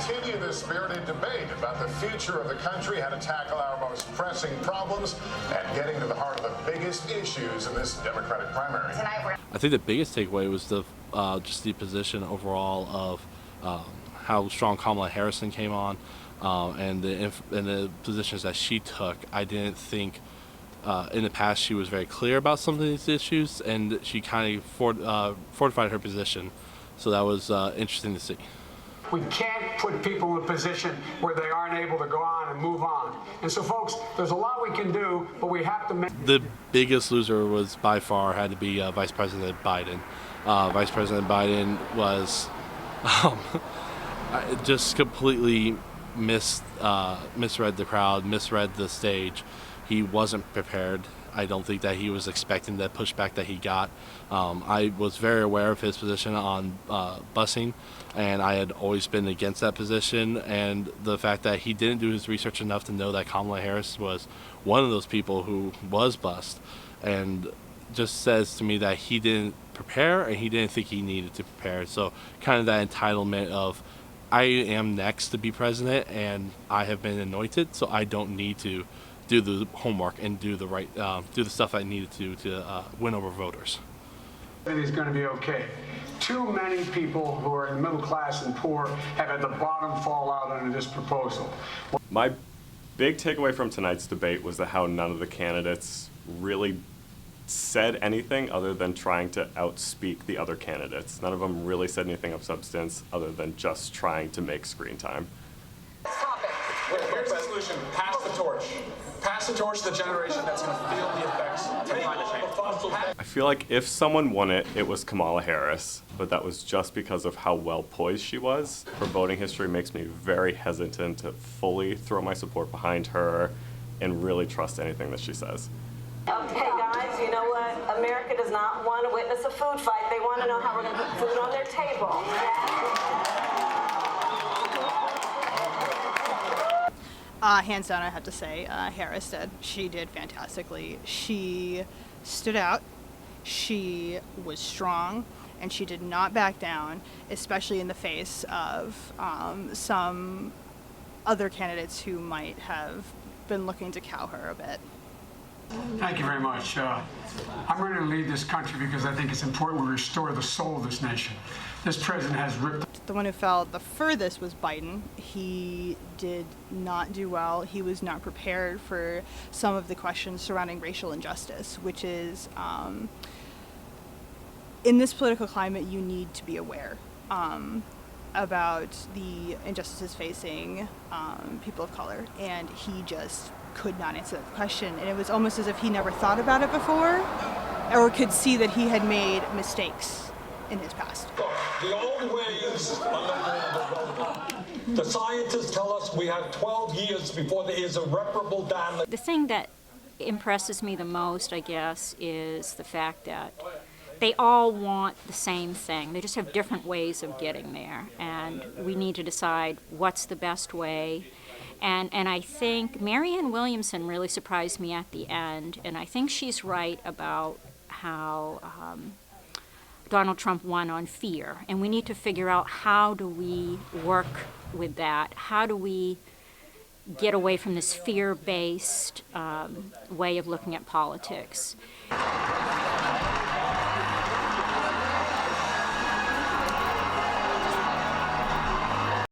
continue this spirited debate about the future of the country, how to tackle our most pressing problems, and getting to the heart of the biggest issues in this Democratic primary. I think the biggest takeaway was the just the position overall of how strong Kamala Harris came on, and the positions that she took. I didn't think in the past she was very clear about some of these issues, and she kind of fortified her position. So that was interesting to see. We can't put people in a position where they aren't able to go on and move on. And so, folks, there's a lot we can do, but we have to make... The biggest loser was by far had to be Vice President Biden. Vice President Biden was just completely misread the crowd, misread the stage. He wasn't prepared. I don't think that he was expecting the pushback that he got. I was very aware of his position on busing, and I had always been against that position. And the fact that he didn't do his research enough to know that Kamala Harris was one of those people who was bused, and just says to me that he didn't prepare and he didn't think he needed to prepare. So kind of that entitlement of, I am next to be president and I have been anointed, so I don't need to do the homework and do the stuff I needed to win over voters. Everything's going to be okay. Too many people who are in the middle class and poor have had the bottom fall out under this proposal. My big takeaway from tonight's debate was that how none of the candidates really said anything other than trying to outspeak the other candidates. None of them really said anything of substance other than just trying to make screen time. Stop it. Here's the solution. Pass the torch. Pass the torch to the generation that's going to feel the effects. I feel like if someone won it, it was Kamala Harris, but that was just because of how well poised she was. Her voting history makes me very hesitant to fully throw my support behind her and really trust anything that she says. Okay, guys, you know what? America does not want to witness a food fight. They want to know how we're going to put food on their table. Hands down, I have to say, Harris did. She did fantastically. She stood out. She was strong, and she did not back down, especially in the face of some other candidates who might have been looking to cow her a bit. Thank you very much. I'm ready to lead this country because I think it's important we restore the soul of this nation. This president has ripped... The one who fell the furthest was Biden. He did not do well. He was not prepared for some of the questions surrounding racial injustice, which is, in this political climate, you need to be aware about the injustices facing people of color, and he just could not answer that question. And it was almost as if he never thought about it before, or could see that he had made mistakes in his past. The old ways are no longer relevant. The scientists tell us we have 12 years before there is irreparable damage. The thing that impresses me the most, I guess, is the fact that they all want the same thing. They just have different ways of getting there, and we need to decide what's the best way. And I think Marianne Williamson really surprised me at the end, and I think she's right about how Donald Trump won on fear, and we need to figure out how do we work with that? How do we get away from this fear-based way of looking at politics?